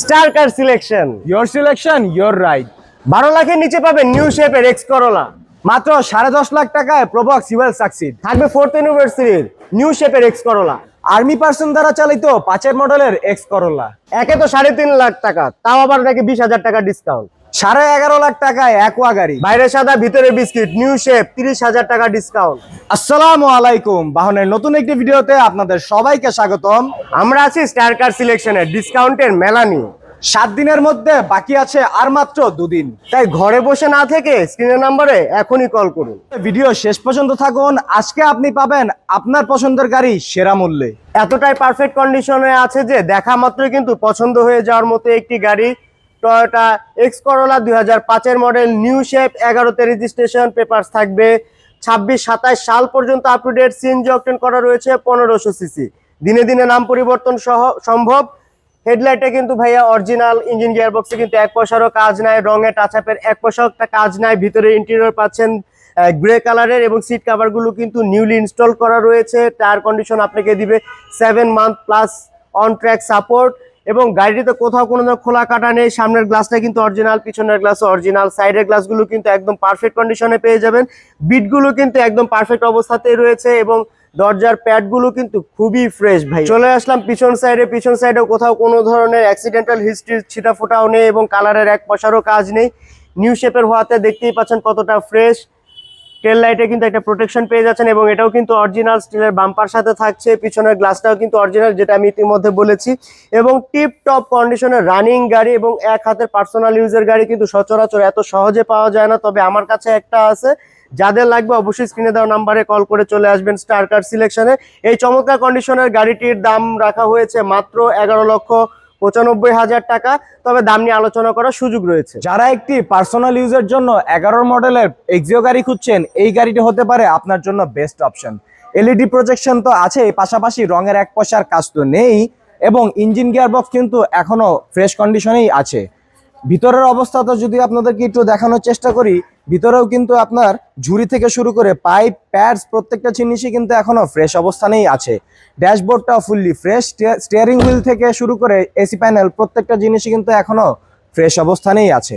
Star car selection. Your selection, your right. 12 লাখের নিচে পাবেন নিউ শেপের এক্স করোলা। মাত্র 10.5 লাখ টাকায় প্রবক্স ইউএল সাকসিড। থাকবে 4th অ্যানিভার্সারির নিউ শেপের এক্স করোলা। আর্মি পার্সন দ্বারা চালিত 5 মডেলের এক্স করোলা। একে তো 3.5 লাখ টাকা, তাও আবার নাকি 20,000 টাকা ডিসকাউন্ট। 11.5 লাখ টাকায় অ্যাকোয়া গাড়ি। বাইরে সাদা ভিতরে বিস্কিট, নিউ শেপ 30,000 টাকা ডিসকাউন্ট। আসসালামু আলাইকুম, বাহনের নতুন একটি ভিডিওতে আপনাদের সবাইকে স্বাগতম। আমরা আছি স্টার কার সিলেকশনের ডিসকাউন্টের মেলা নিয়ে। 7 দিনের মধ্যে বাকি আছে আর মাত্র 2 দিন। তাই ঘরে বসে না থেকে স্ক্রিনের নম্বরে এখনই কল করুন। ভিডিও শেষ পর্যন্ত থাকুন। আজকে আপনি পাবেন আপনার পছন্দের গাড়ি সেরা মূল্যে। এতটাই পারফেক্ট কন্ডিশনে আছে যে দেখা মাত্রই কিন্তু পছন্দ হয়ে যাওয়ার মতো একটি গাড়ি। Toyota X Corolla 2005 model, new shape, 11তে রেজিস্ট্রেশন, পেপারস থাকবে 26-27 সাল পর্যন্ত up to date. CNG octane করা রয়েছে 1500 সিসি। দিনে দিনে নাম পরিবর্তন সহ সম্ভব। হেডলাইটে কিন্তু ভাইয়া অরিজিনাল, ইঞ্জিন গিয়ার বক্সে কিন্তু 1 পয়সারও কাজ নাই, রঙে টাচ আপের 1 পয়সাও কাজ নাই। ভিতরে ইন্টেরিয়র পাচ্ছেন গ্রে কালারের এবং সিট কভার গুলো কিন্তু নিউলি ইনস্টল করা রয়েছে। টায়ার কন্ডিশন আপনাকে দিবে 7 month plus on track support. এবং গাড়িটিতে কোথাও কোনো খোলা কাটা নেই। সামনের গ্লাসটা কিন্তু অরিজিনাল, পিছনের গ্লাস অরিজিনাল, সাইডের গ্লাসগুলো কিন্তু একদম পারফেক্ট কন্ডিশনে পেয়ে যাবেন। বিটগুলো কিন্তু একদম পারফেক্ট অবস্থাতেই রয়েছে এবং দরজার প্যাডগুলো কিন্তু খুবই ফ্রেশ ভাই। চলে আসলাম পিছন সাইডেও কোথাও কোনো ধরনের অ্যাক্সিডেন্টাল হিস্ট্রি ছিটা ফোটাও নেই এবং কালারের 1 পয়সারও কাজ নেই। নিউ শেপের হওয়াতে দেখতেই পাচ্ছেন কতটা ফ্রেশ। টেল লাইটে কিন্তু একটা প্রোটেকশন পেয়ে যাচ্ছেন এবং এটাও কিন্তু অরিজিনাল স্টিলের বাম্পার সাথে থাকছে। পিছনের গ্লাসটাও কিন্তু অরিজিনাল, যেটা আমি ইতিমধ্যে বলেছি। এবং টিপ টপ কন্ডিশনের রানিং গাড়ি এবং এক হাতের পার্সোনাল ইউজের গাড়ি কিন্তু সচরাচর এত সহজে পাওয়া যায় না, তবে আমার কাছে একটা আছে। যাদের লাগবে অবশ্যই স্ক্রিনে দেওয়া নাম্বারে কল করে চলে আসবেন স্টার কার সিলেকশনে। এই চমৎকার কন্ডিশনের গাড়িটির দাম রাখা হয়েছে মাত্র 11,95,000 টাকা, তবে দাম নিয়ে আলোচনা করার সুযোগ রয়েছে। যারা একটি পার্সোনাল ইউজের জন্য 11 মডেলের এক্সিও গাড়ি খুঁজছেন, এই গাড়িটি হতে পারে আপনার জন্য বেস্ট অপশন। এলইডি প্রজেকশন তো আছে, পাশাপাশি রঙের 1 পয়সার কাজ তো নেই এবং ইঞ্জিন গিয়ার বক্স কিন্তু এখনো ফ্রেশ কন্ডিশনেই আছে। ভিতরের অবস্থা তো যদি আপনাদেরকে একটু দেখানোর চেষ্টা করি, ভিতরেও কিন্তু আপনার ঝুড়ি থেকে শুরু করে পাইপ, প্যাডস প্রত্যেকটা জিনিসই কিন্তু এখনো ফ্রেশ অবস্থানেই আছে। ড্যাশবোর্ডটাও ফুললি ফ্রেশ, স্টিয়ারিং হুইল থেকে শুরু করে এসি প্যানেল প্রত্যেকটা জিনিসই কিন্তু এখনো ফ্রেশ অবস্থানেই আছে।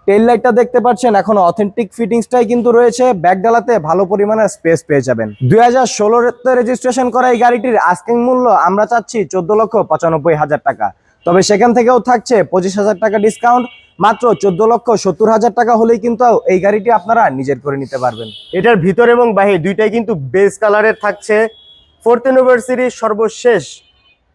টেল লাইটটা দেখতে পাচ্ছেন এখনো অথেন্টিক ফিটিংসটাই কিন্তু রয়েছে। ব্যাক ডালাতে ভালো পরিমাণের স্পেস পেয়ে যাবেন। 2016-তে রেজিস্ট্রেশন করা এই গাড়িটির আস্কিং মূল্য আমরা চাচ্ছি 14,95,000 টাকা, তবে সেখান থেকেও থাকছে 25,000 টাকা ডিসকাউন্ট। মাত্র 14,70,000 টাকা হলেই কিন্তু এই গাড়িটি আপনারা নিজের করে নিতে পারবেন। এটার ভিতর এবং বাহির দুইটাই কিন্তু বেস কালারের থাকছে। 4th অ্যানিভার্সারির সর্বশেষ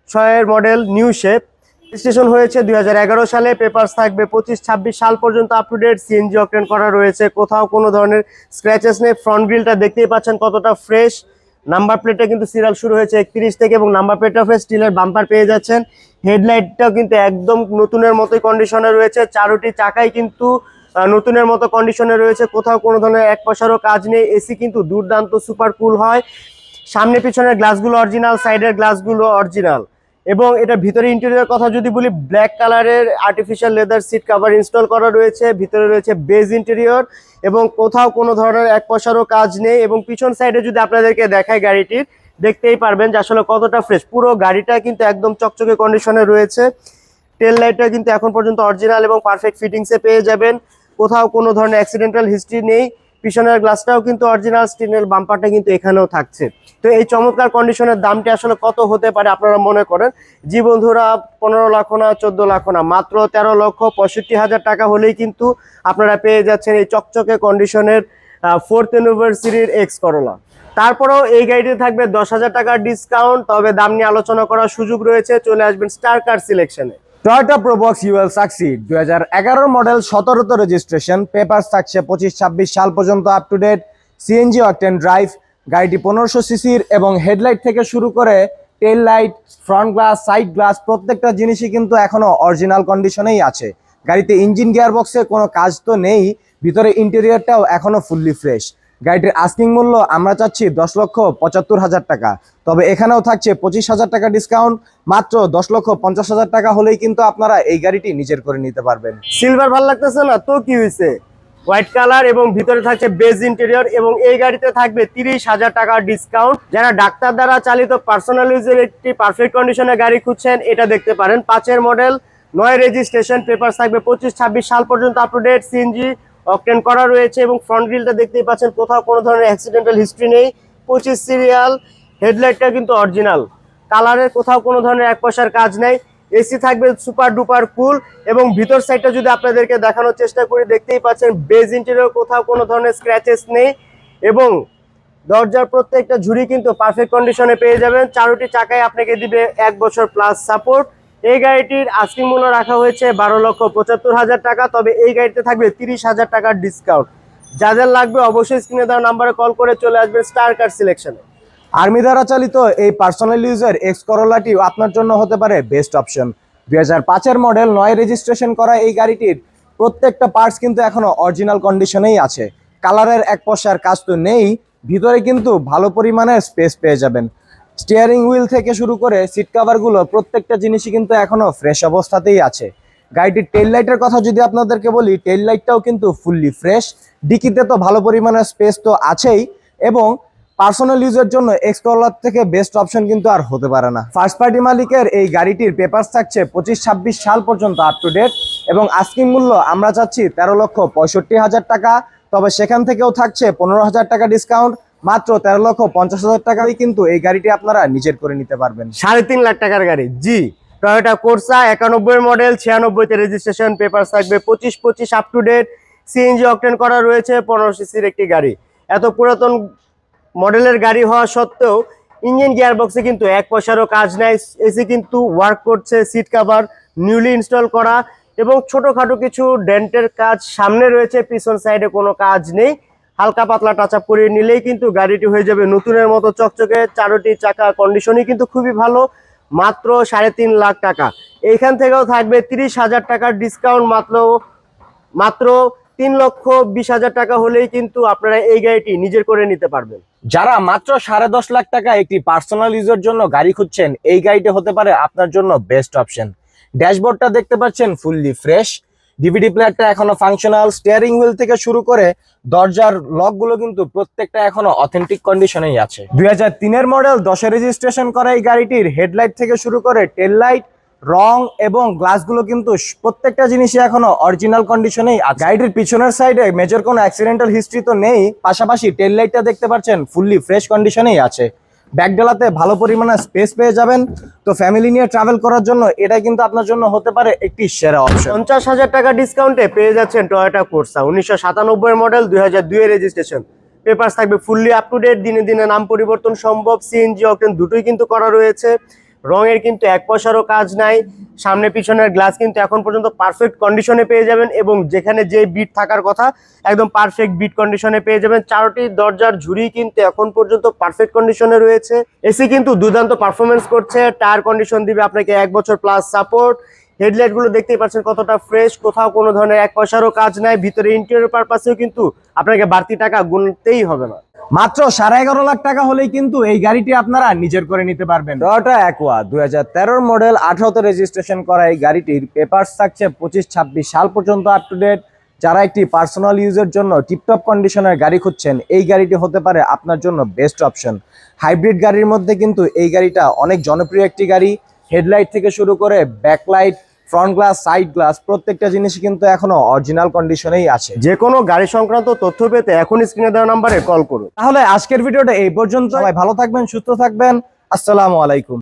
6 মডেল নিউ শেপ, রেজিস্ট্রেশন হয়েছে 2011 সালে। পেপারস থাকবে 25-26 সাল পর্যন্ত up to date. CNG octane করা রয়েছে, কোথাও কোনো ধরনের স্ক্র্যাচেস নেই। ফ্রন্ট গ্রিলটা দেখতেই পাচ্ছেন কতটা ফ্রেশ। নাম্বার প্লেটে কিন্তু সিরিয়াল শুরু হয়েছে 31 থেকে এবং নাম্বার প্লেটটা ফ্রেশ, স্টিলের বাম্পার পেয়ে যাচ্ছেন। হেডলাইটটাও কিন্তু একদম নতুনের মতোই কন্ডিশনে রয়েছে। চারোটি চাকাই কিন্তু নতুনের মতো কন্ডিশনে রয়েছে, কোথাও কোনো ধরনের 1 পয়সারও কাজ নেই। এসি কিন্তু দুর্দান্ত সুপার কুল হয়। সামনে পিছনের গ্লাসগুলো অরিজিনাল, সাইডের গ্লাসগুলো অরিজিনাল। এবং এটা ভিতরে ইন্টেরিয়র কথা যদি বলি, ব্ল্যাক কালারের artificial leather seat cover install করা রয়েছে। ভিতরে রয়েছে বেজ ইন্টেরিয়র এবং কোথাও কোনো ধরনের 1 পয়সারও কাজ নেই। এবং পিছন সাইডে যদি আপনাদেরকে দেখায় গাড়িটির, দেখতেই পারবেন যে আসলে কতটা ফ্রেশ। পুরো গাড়িটা কিন্তু একদম চকচকে কন্ডিশনে রয়েছে। টেল লাইটটা কিন্তু এখন পর্যন্ত অরিজিনাল এবং পারফেক্ট ফিটিংসে পেয়ে যাবেন। কোথাও কোনো ধরনের অ্যাক্সিডেন্টাল হিস্ট্রি নেই। পিছনের গ্লাসটাও কিন্তু অরিজিনাল, স্টিলের বাম্পারটা কিন্তু এখানেও থাকছে। তো এই চমৎকার কন্ডিশনের দামটি আসলে কত হতে পারে আপনারা মনে করেন? জি বন্ধুরা, 15 লাখ না, 14 লাখ না, মাত্র 13,65,000 টাকা হলেই কিন্তু আপনারা পেয়ে যাচ্ছেন এই চকচকে কন্ডিশনের 4th অ্যানিভার্সারির এক্স করোলা। তারপরেও এই গাড়িতে থাকবে 10,000 টাকার ডিসকাউন্ট, তবে দাম নিয়ে আলোচনা করার সুযোগ রয়েছে। চলে আসবেন স্টার কার সিলেকশনে। Toyota Probox UL Succeed 2011 model, 17তে রেজিস্ট্রেশন, পেপারস থাকছে 25-26 সাল পর্যন্ত up to date. CNG octane drive, গাড়িটি 1500 সিসির এবং হেডলাইট থেকে শুরু করে tail light, front glass, side glass প্রত্যেকটা জিনিসই কিন্তু এখনো অরিজিনাল কন্ডিশনেই আছে। গাড়িতে ইঞ্জিন গিয়ার বক্সে কোনো কাজ তো নেই, ভিতরে ইন্টেরিয়রটাও এখনো ফুললি ফ্রেশ। গাড়িটির আস্কিং মূল্য আমরা চাচ্ছি 10,75,000 টাকা, তবে এখানেও থাকছে 25,000 টাকা ডিসকাউন্ট। মাত্র 10,50,000 টাকা হলেই কিন্তু আপনারা এই গাড়িটি নিজের করে নিতে পারবেন। সিলভার ভালো লাগতেছে না তো কি হয়েছে? হোয়াইট কালার এবং ভিতরে থাকছে বেজ ইন্টেরিয়র এবং এই গাড়িতে থাকবে 30,000 টাকার ডিসকাউন্ট। যারা ডাক্তার দ্বারা চালিত পার্সোনাল ইউজের একটি পারফেক্ট কন্ডিশনের গাড়ি খুঁজছেন, এটা দেখতে পারেন। 5 মডেল, 9 রেজিস্ট্রেশন, পেপার থাকবে 25-26 সাল পর্যন্ত up to date, CNG octane করা রয়েছে এবং ফ্রন্ট গ্রিলটা দেখতেই পাচ্ছেন কোথাও কোনো ধরনের অ্যাক্সিডেন্টাল হিস্ট্রি নেই। 25 সিরিয়াল, হেডলাইটটা কিন্তু অরিজিনাল, কালারের কোথাও কোনো ধরনের এক পয়সার কাজ নাই। এসি থাকবে সুপার ডুপার কুল এবং ভিতর সাইডটা যদি আপনাদেরকে দেখানোর চেষ্টা করি দেখতেই পাচ্ছেন বেজ ইন্টেরিয়র, কোথাও কোনো ধরনের স্ক্র্যাচেস নেই এবং দরজার প্রত্যেকটা ঝুড়ি কিন্তু পারফেক্ট কন্ডিশনে পেয়ে যাবেন। চারোটি চাকায় আপনাকে দিবে 1 বছর প্লাস সাপোর্ট। এই গাড়িটির আস্কিং মূল্য রাখা হয়েছে 12,75,000 টাকা, তবে এই গাড়িতে থাকবে 30,000 টাকার ডিসকাউন্ট। যাদের লাগবে অবশ্যই স্ক্রিনে দেওয়া নাম্বারে কল করে চলে আসবেন স্টার কার সিলেকশনে। আর্মি দ্বারা চালিত এই পার্সোনাল ইউজার এক্স করোলাটি আপনার জন্য হতে পারে বেস্ট অপশন। 2005-এর মডেল, 9 রেজিস্ট্রেশন করা এই গাড়িটির প্রত্যেকটা পার্টস কিন্তু এখনো অরিজিনাল কন্ডিশনেই আছে। কালারের এক পয়সার কাজ তো নেই, ভিতরে কিন্তু ভালো পরিমাণে স্পেস পেয়ে যাবেন। স্টিয়ারিং হুইল থেকে শুরু করে সিট কাভারগুলো প্রত্যেকটা জিনিসই কিন্তু এখনো ফ্রেশ অবস্থাতেই আছে। গাড়িটির টেল লাইটের কথা যদি আপনাদেরকে বলি, টেল লাইটটাও কিন্তু ফুললি ফ্রেশ। ডিকিতে তো ভালো পরিমাণে স্পেস তো আছেই এবং পার্সোনাল ইউজের জন্য এক্স করোলার থেকে বেস্ট অপশন কিন্তু আর হতে পারে না। ফার্স্ট পার্টি মালিকের এই গাড়িটির পেপারস থাকছে 25-26 সাল পর্যন্ত আপ টু ডেট এবং আস্কিং মূল্য আমরা চাচ্ছি 13,65,000 টাকা, তবে সেখান থেকেও থাকছে 15,000 টাকা ডিসকাউন্ট। মাত্র 13,50,000 টাকায় কিন্তু এই গাড়িটি আপনারা নিজের করে নিতে পারবেন। 3.5 লাখ টাকার গাড়ি, জি, টয়োটা কোর্সা 91 মডেল, 96-তে রেজিস্ট্রেশন, পেপার থাকবে 25-25 up to date, CNG octane করা রয়েছে, 15 সিসির একটি গাড়ি। এত পুরাতন মডেলের গাড়ি হওয়া সত্ত্বেও ইঞ্জিন গিয়ার বক্সে কিন্তু এক পয়সারও কাজ নাই। এসি কিন্তু ওয়ার্ক করছে, সিট কভার নিউলি ইনস্টল করা এবং ছোটখাটো কিছু ডেন্টের কাজ সামনে রয়েছে, পিছন সাইডে কোনো কাজ নেই। হালকা পাতলা টাচ আপ করিয়ে নিলেই কিন্তু গাড়িটি হয়ে যাবে নতুনের মতো চকচকে। চারোটি চাকা কন্ডিশনই কিন্তু খুবই ভালো। মাত্র 3.5 লাখ টাকা। এইখান থেকেও থাকবে 30,000 টাকার ডিসকাউন্ট। মাত্র 3,20,000 টাকা হলেই কিন্তু আপনারা এই গাড়িটি নিজের করে নিতে পারবেন। যারা মাত্র 10.5 লাখ টাকা একটি পার্সোনাল ইউজের জন্য গাড়ি খুঁজছেন, এই গাড়িটি হতে পারে আপনার জন্য বেস্ট অপশন। ড্যাশবোর্ডটা দেখতে পাচ্ছেন ফুললি ফ্রেশ, ডিভিডি প্লেয়ারটা এখনো ফাংশনাল, স্টিয়ারিং হুইল থেকে শুরু করে দরজার লকগুলো কিন্তু প্রত্যেকটা এখনো অথেন্টিক কন্ডিশনেই আছে। 2003-এর মডেল, 10 রেজিস্ট্রেশন করা এই গাড়িটির হেডলাইট থেকে শুরু করে টেল লাইট, রং এবং গ্লাসগুলো কিন্তু প্রত্যেকটা জিনিসই এখনো অরিজিনাল কন্ডিশনেই আছে। গাড়িটির পিছনের সাইডে মেজর কোনো অ্যাক্সিডেন্টাল হিস্ট্রি তো নেই, পাশাপাশি টেল লাইটটা দেখতে পাচ্ছেন ফুললি ফ্রেশ কন্ডিশনেই আছে। ব্যাকডালাতে ভালো পরিমাণে স্পেস পেয়ে যাবেন। তো ফ্যামিলি নিয়ে ট্রাভেল করার জন্য এটা কিন্তু আপনার জন্য হতে পারে একটি সেরা অপশন। 50,000 টাকা ডিসকাউন্টে পেয়ে যাচ্ছেন Toyota Corsa 1997 model, 2002 registration, paper থাকবে ফুললি আপ টু ডেট। দিনে দিনে নাম পরিবর্তন সম্ভব, সিএনজি অকটেন দুটোই কিন্তু করা রয়েছে। রঙের কিন্তু এক পয়সারও কাজ নাই। সামনে পিছনের গ্লাস কিন্তু এখন পর্যন্ত পারফেক্ট কন্ডিশনে পেয়ে যাবেন এবং যেখানে যে বিট থাকার কথা একদম পারফেক্ট বিট কন্ডিশনে পেয়ে যাবেন। চারটি দরজার ঝুড়ি কিন্তু এখন পর্যন্ত পারফেক্ট কন্ডিশনে রয়েছে। এসি কিন্তু দুর্দান্ত পারফরমেন্স করছে। টায়ার কন্ডিশন দিবে আপনাকে 1 বছর প্লাস সাপোর্ট। হেডলাইট গুলো দেখতেই পাচ্ছেন কতটা ফ্রেশ, কোথাও কোনো ধরনের এক পয়সারও কাজ নাই। ভিতরে ইন্টেরিয়র পারপাসেও কিন্তু আপনাকে বাড়তি টাকা গুনতেই হবে না। মাত্র 11.5 লাখ টাকা হলেই কিন্তু এই গাড়িটি আপনারা নিজের করে নিতে পারবেন। টয়োটা অ্যাকোয়া 2013 মডেল, 18-তে রেজিস্ট্রেশন করা এই গাড়িটির পেপারস থাকছে 25-26 সাল পর্যন্ত আপ টু ডেট। যারা একটি পার্সোনাল ইউজের জন্য টিপটপ কন্ডিশনের গাড়ি খুঁজছেন, এই গাড়িটি হতে পারে আপনার জন্য বেস্ট অপশন। হাইব্রিড গাড়ির মধ্যে কিন্তু এই গাড়িটা অনেক জনপ্রিয় একটি গাড়ি। হেডলাইট থেকে শুরু করে backlight, front glass, side glass প্রত্যেকটা জিনিস কিন্তু এখনো অরিজিনাল কন্ডিশনেই আছে। যে কোনো গাড়ি সংক্রান্ত তথ্য পেতে এখন স্ক্রিনে দেওয়া নাম্বারে কল করুন। তাহলে আজকের ভিডিওটা এই পর্যন্ত। সবাই ভালো থাকবেন, সুস্থ থাকবেন। আসসালামু আলাইকুম।